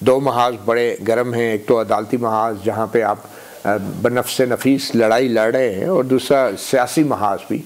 दो महाज बड़े गर्म हैं, एक तो अदालती महाज जहाँ पे आप बनफ्स नफीस लड़ाई लड़ रहे हैं, और दूसरा सियासी महाज भी,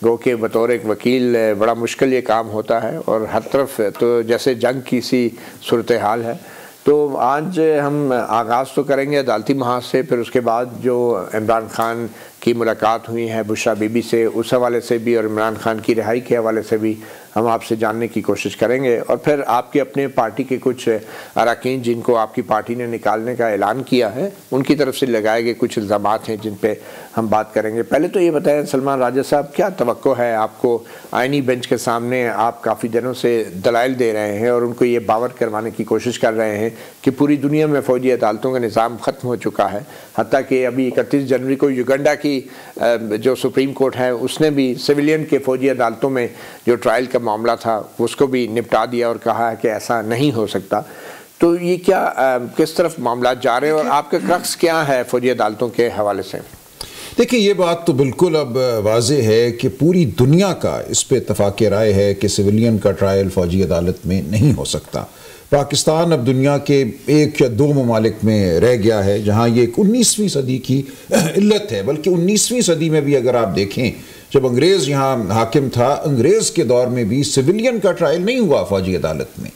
गो के बतौर एक वकील बड़ा मुश्किल ये काम होता है, और हर तरफ तो जैसे जंग की सी सूरत हाल है। तो आज हम आगाज़ तो करेंगे अदालती महाज से, फिर उसके बाद जो इमरान खान की मुलाकात हुई है बुशरा बीबी से, उस हवाले से भी, और इमरान खान की रिहाई के हवाले से भी हम आपसे जानने की कोशिश करेंगे, और फिर आपके अपने पार्टी के कुछ अरकान जिनको आपकी पार्टी ने निकालने का ऐलान किया है, उनकी तरफ से लगाए गए कुछ इल्ज़ामात हैं जिन पे हम बात करेंगे। पहले तो ये बताएं सलमान राजा साहब, क्या तवक्को है आपको? आईनी बेंच के सामने आप काफ़ी दिनों से दलाइल दे रहे हैं और उनको ये बावर करवाने की कोशिश कर रहे हैं कि पूरी दुनिया में फ़ौजी अदालतों का निज़ाम ख़त्म हो चुका है, हत्ता कि अभी 31 जनवरी को युगांडा की जो सुप्रीम कोर्ट है उसने भी सिविलियन के फ़ौजी अदालतों में जो ट्रायल का मामला था उसको भी निपटा दिया और कहा है कि ऐसा नहीं हो सकता। तो ये क्या किस तरफ मामला जा रहे हैं और आपका क्रक्स क्या है फ़ौजी अदालतों के हवाले से? देखिए, ये बात तो बिल्कुल अब वाज़ेह है कि पूरी दुनिया का इस पे इत्तफ़ाक़ राय है कि सिविलियन का ट्रायल फ़ौजी अदालत में नहीं हो सकता। पाकिस्तान अब दुनिया के एक या दो ममालिक में रह गया है जहाँ ये एक 19वीं सदी की इल्लत है, बल्कि 19वीं सदी में भी अगर आप देखें, जब अंग्रेज़ यहाँ हाकिम था, अंग्रेज़ के दौर में भी सिविलियन का ट्रायल नहीं हुआ फ़ौजी अदालत में।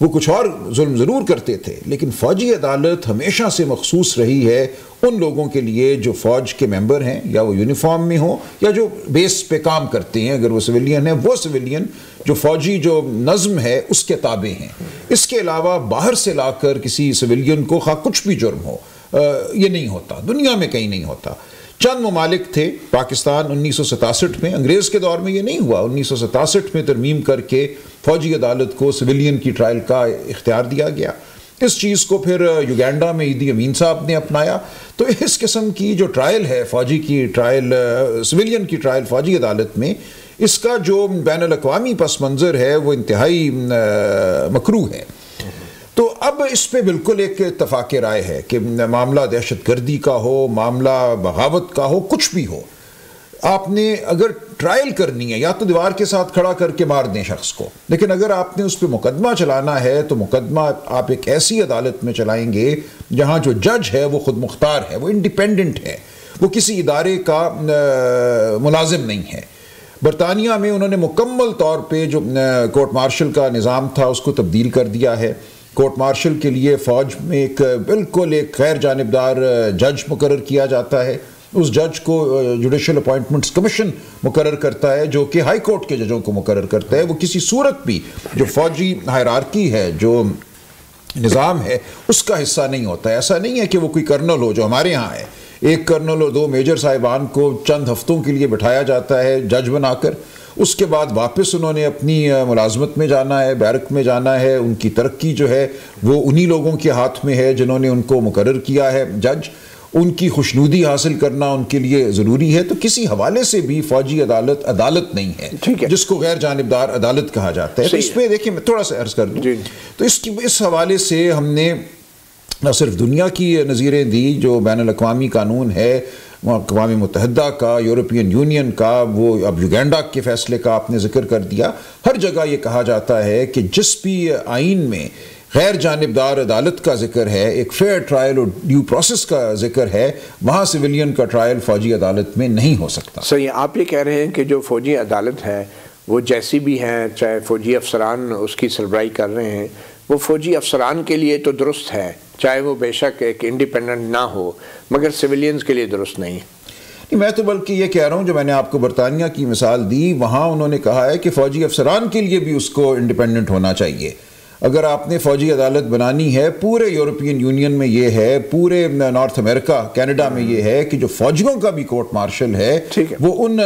वो कुछ और जुल्म ज़रूर करते थे, लेकिन फ़ौजी अदालत हमेशा से मखसूस रही है उन लोगों के लिए जो फ़ौज के मेंबर हैं, या वो यूनिफॉर्म में हो या जो बेस पे काम करते हैं। अगर वो सिविलियन है, वो सिविलियन जो फ़ौजी जो नज़्म है उसके ताबे हैं। इसके अलावा बाहर से लाकर किसी सिविलियन को खा कुछ भी जुर्म हो, ये नहीं होता, दुनिया में कहीं नहीं होता। चंद ममालिक थे, पाकिस्तान 1967 में, अंग्रेज़ के दौर में ये नहीं हुआ। 1967 में तरमीम करके फ़ौजी अदालत को सिविलियन की ट्रायल का इख्तियार दिया गया। इस चीज़ को फिर युगांडा में ईदी अमीन साहब ने अपनाया। तो इस किस्म की जो ट्रायल है, फ़ौजी की ट्रायल, सिविलियन की ट्रायल फ़ौजी अदालत में, इसका जो बैनुल अक़वामी पस मंज़र है वो इंतहाई मकरूह है। तो अब इस पे बिल्कुल एक इत्तफ़ाक़ राय है कि मामला दहशत गर्दी का हो, मामला बगावत का हो, कुछ भी हो, आपने अगर ट्रायल करनी है या तो दीवार के साथ खड़ा करके मार दें शख्स को, लेकिन अगर आपने उस पर मुकदमा चलाना है तो मुकदमा आप एक ऐसी अदालत में चलाएंगे जहाँ जो जज है वो खुद मुख्तार है, वो इंडिपेंडेंट है, वो किसी इदारे का मुलाजिम नहीं है। बरतानिया में उन्होंने मुकम्मल तौर पे जो कोर्ट मार्शल का निज़ाम था उसको तब्दील कर दिया है। कोर्ट मार्शल के लिए फ़ौज में एक बिल्कुल एक गैर जानिबदार जज मुकर्रर किया जाता है। उस जज को जुडिशल अपॉइंटमेंट्स कमीशन मुकर्रर करता है, जो कि हाई कोर्ट के जजों को मुकर्रर करता है। वो किसी सूरत भी जो फ़ौजी हायरार्की है, जो निज़ाम है, उसका हिस्सा नहीं होता है। ऐसा नहीं है कि वो कोई कर्नल हो जो हमारे यहाँ है, एक कर्नल और दो मेजर साहिबान को चंद हफ्तों के लिए बिठाया जाता है जज बनाकर, उसके बाद वापस उन्होंने अपनी मुलाजमत में जाना है, बैरक में जाना है। उनकी तरक्की जो है वो उन्हीं लोगों के हाथ में है जिन्होंने उनको मुकर्रर किया है जज। उनकी खुशनुदी हासिल करना उनके लिए ज़रूरी है। तो किसी हवाले से भी फ़ौजी अदालत अदालत नहीं है, जिसको गैर जानिबदार अदालत कहा जाता है। तो इस पर देखिए, मैं थोड़ा सा अर्ज़ कर दूँ, तो इस हवाले से हमने न सिर्फ दुनिया की नज़ीरें दी, जो बैनुल अक़वामी कानून है अक़वाम मुत्तहिदा का, यूरोपियन यूनियन का, वो अब युगांडा के फ़ैसले का आपने ज़िक्र कर दिया। हर जगह ये कहा जाता है कि जिस भी आइन में गैर जानिबदार अदालत का जिक्र है, एक फेयर ट्रायल और ड्यू प्रोसेस का जिक्र है, वहाँ सिविलियन का ट्रायल फ़ौजी अदालत में नहीं हो सकता। सही, आप ये कह रहे हैं कि जो फ़ौजी अदालत है वो जैसी भी हैं, चाहे फ़ौजी अफसरान उसकी सरबराही कर रहे हैं, वो फ़ौजी अफसरान के लिए तो दुरुस्त है, चाहे वो बेशक एक इंडिपेंडेंट ना हो, मगर सिविलियंस के लिए दुरुस्त नहीं। मैं तो बल्कि ये कह रहा हूँ, जो मैंने आपको बरतानिया की मिसाल दी, वहाँ उन्होंने कहा है कि फ़ौजी अफसरान के लिए भी उसको इंडिपेंडेंट होना चाहिए। अगर आपने फ़ौजी अदालत बनानी है, पूरे यूरोपियन यूनियन में ये है, पूरे नॉर्थ अमेरिका कनाडा में ये है कि जो फ़ौजियों का भी कोर्ट मार्शल है वो उन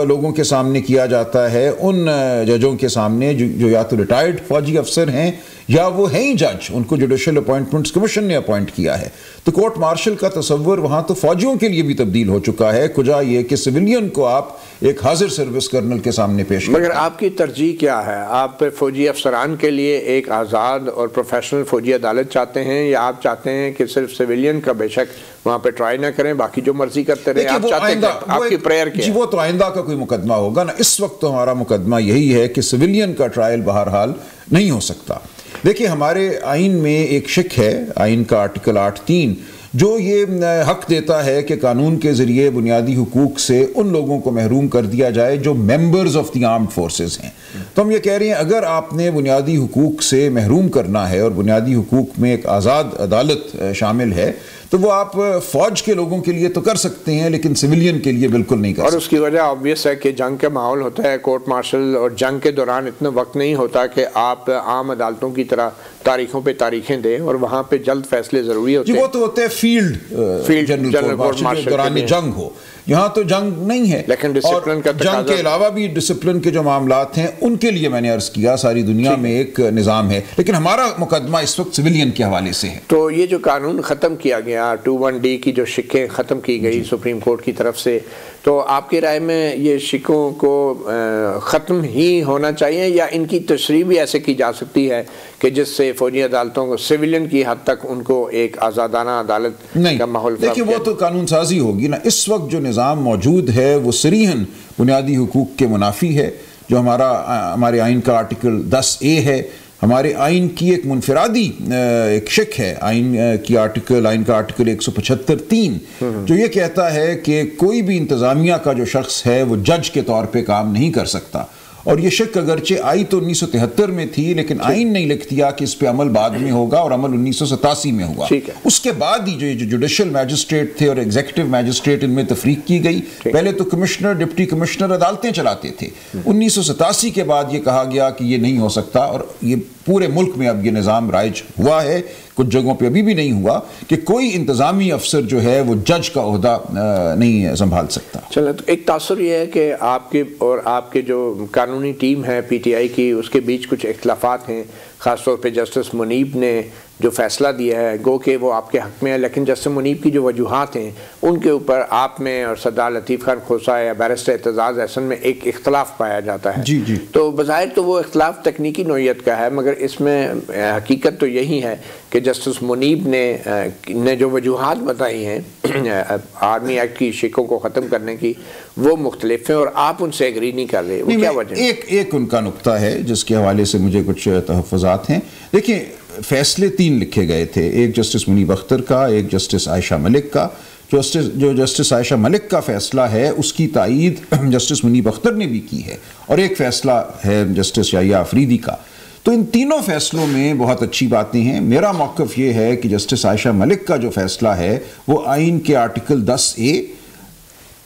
लोगों के सामने किया जाता है, उन जजों के सामने जो या तो रिटायर्ड फ़ौजी अफसर हैं या वो हैं ही जज, उनको जुडिशल अपॉइंटमेंट्स कमीशन ने अपॉइंट किया है। तो कोर्ट मार्शल का तस्वर वहाँ तो फ़ौजियों के लिए भी तब्दील हो चुका है, कुजा ये कि सिविलियन को आप एक हाजिर सर्विस कर्नल के सामने पेश करें। मगर आपकी तरजीह क्या है? आप फ़ौजी अफसरान के लिए एक आज़ाद और प्रोफेशनल फ़ौजी अदालत चाहते हैं, या आप चाहते हैं कि सिर्फ सिविलियन का बेशक वहाँ पे ट्राई ना करें, बाकी जो मर्जी करते रहे? आप चाहते हैं, आपकी प्रेयर क्या है? वो तो आइंदा का कोई मुकदमा होगा ना। इस वक्त तो हमारा मुकदमा यही है कि सिविलियन का ट्रायल बहरहाल नहीं हो सकता। देखिए, हमारे आइन में एक शिक है, आइन का आर्टिकल 8(3), जो ये हक देता है कि कानून के ज़रिए बुनियादी हुकूक से उन लोगों को महरूम कर दिया जाए जो members of the armed forces हैं। तो हम ये कह रहे हैं, अगर आपने बुनियादी हुकूक से महरूम करना है और बुनियादी हुकूक में एक आज़ाद अदालत शामिल है, तो वो आप फौज के लोगों के लिए तो कर सकते हैं, लेकिन सिविलियन के लिए बिल्कुल नहीं कर सकते। और उसकी वजह ऑब्वियस है कि जंग का माहौल होता है, कोर्ट मार्शल, और जंग के दौरान इतना वक्त नहीं होता कि आप आम अदालतों की तरह तारीखों पे तारीखें दें, और वहाँ पे जल्द फैसले ज़रूरी होते हैं। वो तो होते हैं फील्ड जनरल कोर्ट मार्शल के दौरान जंग हो, यहाँ तो जंग नहीं है। लेकिन डिसिप्लिन का जंग के अलावा भी डिसिप्लिन के जो मामलात हैं उनके लिए मैंने अर्ज किया सारी दुनिया में एक निज़ाम है, लेकिन हमारा मुकदमा इस वक्त सिविलियन के हवाले से है। तो ये जो कानून ख़त्म किया गया, 21D की जो शिकें ख़त्म की गई सुप्रीम कोर्ट की तरफ से, तो आपकी राय में ये शिकों को ख़त्म ही होना चाहिए, या इनकी तशरीह भी ऐसे की जा सकती है कि जिससे फौजी अदालतों को सिविलियन की हद तक उनको एक आज़ादाना अदालत का माहौल? देखिए, वो तो कानून साजी होगी ना। इस वक्त जो निज़ाम मौजूद है वो सरीहन बुनियादी हुकूक के मुनाफी है। जो हमारे आइन का आर्टिकल 10A है, हमारे आइन की एक मुनफरादी एक शिक है, आइन का आर्टिकल 175(3), जो ये कहता है कि कोई भी इंतज़ामिया का जो शख्स है वो जज के तौर पे काम नहीं कर सकता। और ये शिक अगरचे आई तो 1973 में थी, लेकिन आइन नहीं लिख दिया कि इस पे अमल बाद में होगा, और अमल 1987 में हुआ। उसके बाद ही जो जुडिशल मैजिस्ट्रेट थे और एग्जीक्यूटिव मैजिस्ट्रेट, इनमें तफरीक की गई। पहले तो कमिश्नर, डिप्टी कमिश्नर अदालतें चलाते थे। 1987 के बाद ये कहा गया कि ये नहीं हो सकता, और ये पूरे मुल्क में अब ये निज़ाम राइज हुआ है, कुछ जगहों पे अभी भी नहीं हुआ, कि कोई इंतज़ामी अफसर जो है वो जज का ओहदा नहीं संभाल सकता। चलो, तो एक तासुर ये है कि आपके और आपके जो कानूनी टीम है PTI की, उसके बीच कुछ इख्तलाफात हैं। ख़ासतौर पे जस्टिस मुनीब ने जो फ़ैसला दिया है, गो के वो आपके हक़ में है, लेकिन जस्टिस मुनीब की जो वजूहात हैं उनके ऊपर आप में और सरदार लतीफ़ खान खोसा या बैरिस्टर एतजाज़ अहसन में एक इख्तलाफ पाया जाता है। जी। तो बज़ाहिर तो वो इख्तलाफ तकनीकी नौइयत का है, मगर इसमें हकीकत तो यही है कि जस्टिस मुनीब ने जो वजूहात बताई हैं आर्मी एक्ट की शिकों को ख़त्म करने की, वो मुख्तलिफ हैं और आप उनसे एग्री नहीं कर रहे। वो क्या वजह? एक उनका नुक्ता है जिसके हवाले से मुझे कुछ तहफ़्फ़ुज़ात हैं। देखिए, फैसले 3 लिखे गए थे, एक जस्टिस मुनीब अख्तर का, एक जस्टिस आयशा मलिक का। जो जस्टिस आयशा मलिक का फ़ैसला है उसकी तायीद जस्टिस मुनीब अख्तर ने भी की है, और एक फ़ैसला है जस्टिस याहिया अफरीदी का। तो इन तीनों फैसलों में बहुत अच्छी बातें हैं। मेरा मौक़िफ़ ये है कि जस्टिस आयशा मलिक का जो फ़ैसला है वो आइन के आर्टिकल 10A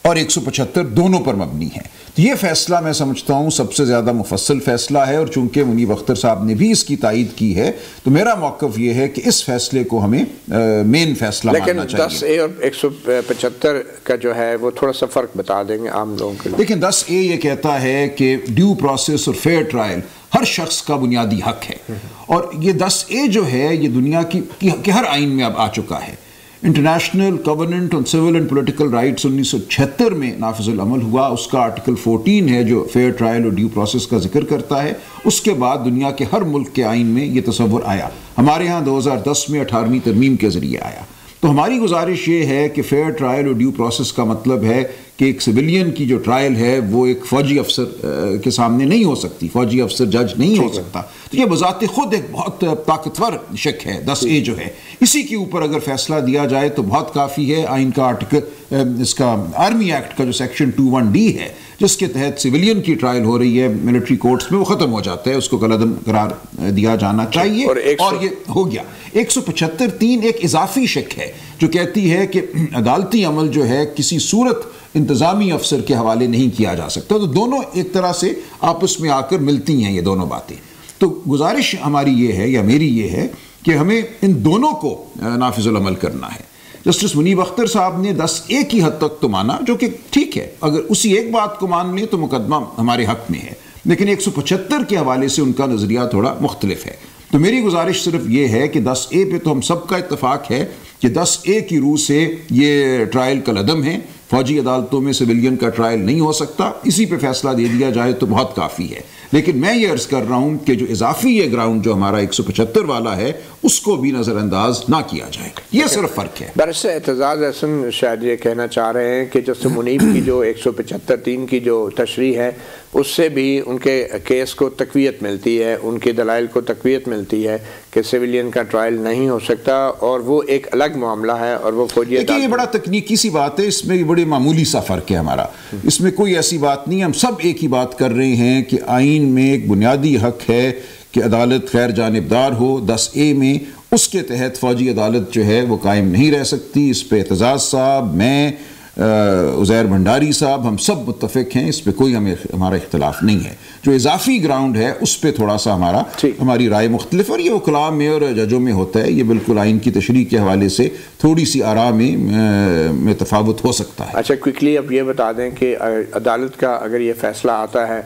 और 175 दोनों पर मबनी है। तो ये फैसला मैं समझता हूँ सबसे ज़्यादा मुफस्सल फ़ैसला है, और चूंकि मुनीब अख्तर साहब ने भी इसकी तायीद की है, तो मेरा मौक़िफ़ ये है कि इस फैसले को हमें मेन फैसला मानना चाहिए। 10A और 175 का जो है वो थोड़ा सा फ़र्क बता देंगे आम लोगों के लिए। लेकिन 10A ये कहता है कि ड्यू प्रोसेस और फेयर ट्रायल हर शख्स का बुनियादी हक है, और ये 10A जो है ये दुनिया की हर आइन में अब आ चुका है। International covenant on civil and political rights 1976 में नाफिजुल अमल हुआ, उसका आर्टिकल 14 है जो फेयर ट्रायल और ड्यू प्रोसेस का जिक्र करता है। उसके बाद दुनिया के हर मुल्क के आइन में ये तसव्वुर आया। हमारे यहाँ 2010 में 18वीं तरमीम के ज़रिए आया। तो हमारी गुजारिश ये है कि फेयर ट्रायल और ड्यू प्रोसेस का मतलब है कि एक सिविलियन की जो ट्रायल है वो एक फ़ौजी अफसर के सामने नहीं हो सकती, फ़ौजी अफसर जज नहीं हो सकता। तो ये बज़ाते खुद एक बहुत ताकतवर शक है 10A जो है। इसी के ऊपर अगर फैसला दिया जाए तो बहुत काफ़ी है। आइन का आर्टिकल इसका आर्मी एक्ट का जो सेक्शन 21D है जिसके तहत सिविलियन की ट्रायल हो रही है मिलिट्री कोर्ट्स में, वो ख़त्म हो जाता है, उसको कलअदम करार दिया जाना चाहिए, और ये हो गया। 175(3) एक इजाफी शक है जो कहती है कि अदालती अमल जो है किसी सूरत इंतज़ामी अफसर के हवाले नहीं किया जा सकता। तो दोनों एक तरह से आपस में आकर मिलती हैं ये दोनों बातें। तो गुजारिश हमारी ये है या मेरी ये है कि हमें इन दोनों को नाफिजुल अमल करना है। जस्टिस मुनीब अख्तर साहब ने 10A की हद तक तो माना, जो कि ठीक है, अगर उसी एक बात को मान लें तो मुकदमा हमारे हक में है, लेकिन 175 के हवाले से उनका नज़रिया थोड़ा मुख्तलिफ है। तो मेरी गुजारिश सिर्फ ये है कि 10A पे तो हम सबका इत्तफाक है कि 10A की रूह से ये ट्रायल कलअदम है, फौजी अदालतों में सिविलियन का ट्रायल नहीं हो सकता, इसी पे फैसला दे दिया जाए तो बहुत काफ़ी है। लेकिन मैं ये अर्ज कर रहा हूं कि जो इजाफी ये ग्राउंड जो हमारा 175 वाला है उसको भी नज़रअंदाज ना किया जाए, ये सिर्फ फ़र्क है। बरस एतजाज़ हसन शायद ये कहना चाह रहे हैं कि जैसे मुनीब की जो 175(3) की जो तशरीह है उससे भी उनके केस को तक़वियत मिलती है, उनके दलाइल को तक़वियत मिलती है कि सिविलियन का ट्रायल नहीं हो सकता और वो एक अलग मामला है और वो फौजी। देखिए ये बड़ा तकनीकी सी बात है, इसमें बड़े मामूली सा फ़र्क है हमारा, इसमें कोई ऐसी बात नहीं। हम सब एक ही बात कर रहे हैं कि आइन में एक बुनियादी हक है कि अदालत गैर जानिबदार हो। 10A में उसके तहत फ़ौजी अदालत जो है वो कायम नहीं रह सकती। इस पर एतजाज़ साहब, मैं, उज़ैर भंडारी साहब, हम सब मुत्तफ़िक हैं, इस पर कोई हमारा इख्तलाफ नहीं है। जो इजाफी ग्राउंड है उस पर थोड़ा सा हमारी राय मुख्तलिफ, और ये वो कलाम में और जजों में होता है, ये बिल्कुल आइन की तशरीह के हवाले से थोड़ी सी आरा में तफावत हो सकता है। अच्छा, क्विकली अब ये बता दें कि अदालत का अगर ये फैसला आता है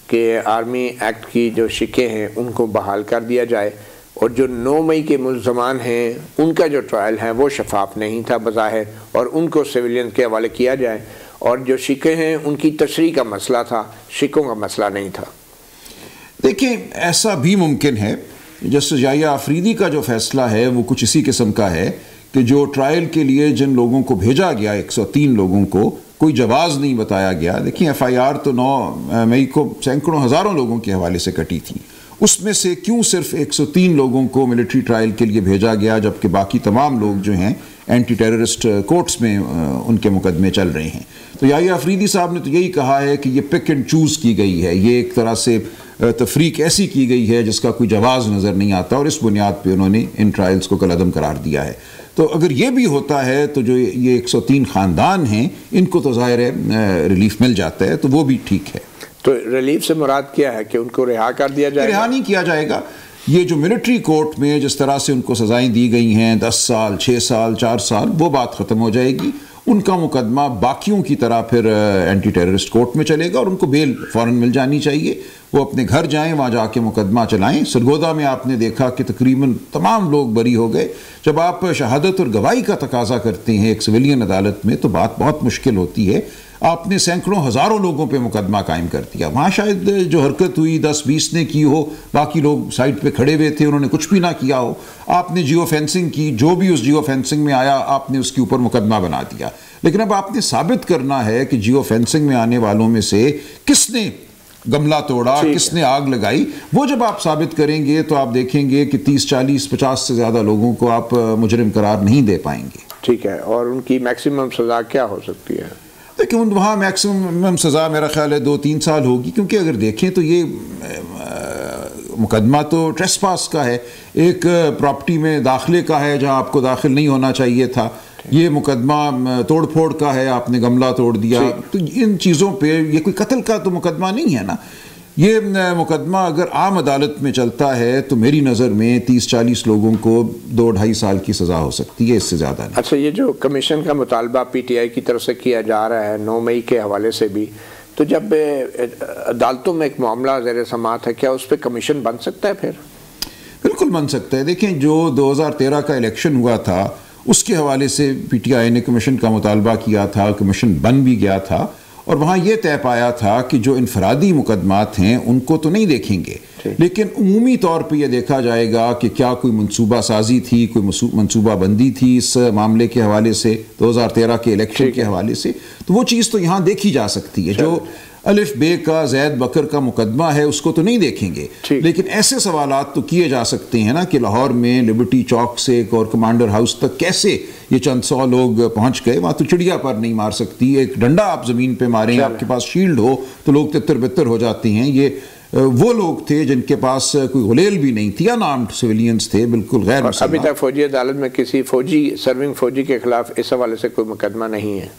कि आर्मी एक्ट की जो शिकें हैं उनको बहाल कर दिया जाए और जो 9 मई के मुल्ज़मान हैं उनका जो ट्रायल है वो शफाफ नहीं था बज़ाहिर और उनको सिविलियन के हवाले किया जाए, और जो शिकें हैं उनकी तशरीह का मसला था, शिकों का मसला नहीं था। देखिए ऐसा भी मुमकिन है, जस्टिस याहिया आफरीदी का जो फैसला है वो कुछ इसी किस्म का है कि जो ट्रायल के लिए जिन लोगों को भेजा गया 103 लोगों को कोई जवाज़ नहीं बताया गया। देखिए FIR तो 9 मई को सैकड़ों हज़ारों लोगों के हवाले से कटी थी, उसमें से क्यों सिर्फ 103 लोगों को मिलिट्री ट्रायल के लिए भेजा गया जबकि बाकी तमाम लोग जो हैं एंटी टेररिस्ट कोर्ट्स में उनके मुकदमे चल रहे हैं। तो याहिया आफरीदी साहब ने तो यही कहा है कि ये पिक एंड चूज़ की गई है, ये एक तरह से तफरीक ऐसी की गई है जिसका कोई जवाज़ नज़र नहीं आता और इस बुनियाद पर उन्होंने इन ट्रायल्स को कलअदम करार दिया है। तो अगर ये भी होता है तो जो ये 103 ख़ानदान हैं इनको तो ज़ाहिर है रिलीफ मिल जाता है, तो वो भी ठीक है। तो रिलीफ से मुराद क्या है कि उनको रिहा कर दिया जाएगा? रिहा नहीं किया जाएगा। ये जो मिलिट्री कोर्ट में जिस तरह से उनको सज़ाएं दी गई हैं 10 साल, 6 साल, 4 साल, वो बात ख़त्म हो जाएगी। उनका मुकदमा बाकियों की तरह फिर एंटी टेररिस्ट कोर्ट में चलेगा और उनको बेल फ़ौरन मिल जानी चाहिए। वो अपने घर जाएं, वहाँ जाके मुकदमा चलाएं। सरगोदा में आपने देखा कि तकरीबन तमाम लोग बरी हो गए। जब आप शहादत और गवाही का तकाजा करते हैं एक सिविलियन अदालत में तो बात बहुत मुश्किल होती है। आपने सैकड़ों हज़ारों लोगों पे मुकदमा कायम कर दिया। वहाँ शायद जो हरकत हुई 10-20 ने की हो, बाकी लोग साइड पे खड़े हुए थे, उन्होंने कुछ भी ना किया हो। आपने जियो फेंसिंग की, जो भी उस जियो फेंसिंग में आया आपने उसके ऊपर मुकदमा बना दिया। लेकिन अब आपने साबित करना है कि जियो फेंसिंग में आने वालों में से किसने गमला तोड़ा, किसने आग लगाई। वो जब आप साबित करेंगे तो आप देखेंगे कि 30, 40, 50 से ज़्यादा लोगों को आप मुजरिम करार नहीं दे पाएंगे। ठीक है, और उनकी मैक्सिमम सज़ा क्या हो सकती है? देखिए वहाँ मैक्सिमम सज़ा मेरा ख्याल है 2-3 साल होगी, क्योंकि अगर देखें तो ये मुकदमा तो ट्रेसपास का है, एक प्रॉपर्टी में दाखिले का है जहाँ आपको दाखिल नहीं होना चाहिए था। ये मुकदमा तोड़ फोड़ का है, आपने गमला तोड़ दिया। तो इन चीज़ों पे ये कोई कत्ल का तो मुकदमा नहीं है ना। ये मुकदमा अगर आम अदालत में चलता है तो मेरी नज़र में 30-40 लोगों को 2-2.5 साल की सज़ा हो सकती है, इससे ज़्यादा नहीं। अच्छा, ये जो कमीशन का मुतालबा PTI की तरफ से किया जा रहा है 9 मई के हवाले से भी, तो जब अदालतों में एक मामला ज़ेर समाअत है, क्या उस पर कमीशन बन सकता है? फिर बिल्कुल बन सकता है। देखें जो 2013 का इलेक्शन हुआ था उसके हवाले से PTI ने कमीशन का मुतालबा किया था, कमीशन बन भी गया था और वहाँ ये तय पाया था कि जो इनफरादी मुकदमात हैं उनको तो नहीं देखेंगे, लेकिन उमूमी तौर पे ये देखा जाएगा कि क्या कोई मंसूबा साजी थी, कोई मंसूबा बंदी थी इस मामले के हवाले से 2013 के इलेक्शन के हवाले से। तो वो चीज़ तो यहाँ देखी जा सकती है। जो अलिफ बे का जैद बकर का मुकदमा है उसको तो नहीं देखेंगे, लेकिन ऐसे सवालात तो किए जा सकते हैं ना कि लाहौर में लिबर्टी चौक से और कमांडर हाउस तक कैसे ये चंद 100 लोग पहुंच गए। वहाँ तो चिड़िया पर नहीं मार सकती, एक डंडा आप ज़मीन पे मारें, आपके पास शील्ड हो तो लोग तितर बितर हो जाते हैं। ये वो लोग थे जिनके पास कोई गुलेल भी नहीं थी, अनआर्म्ड सिविलियंस थे, बिल्कुल गैर मुसल्मान। अभी तक फौजी अदालत में किसी सर्विंग फौजी के खिलाफ इस हवाले से कोई मुकदमा नहीं है।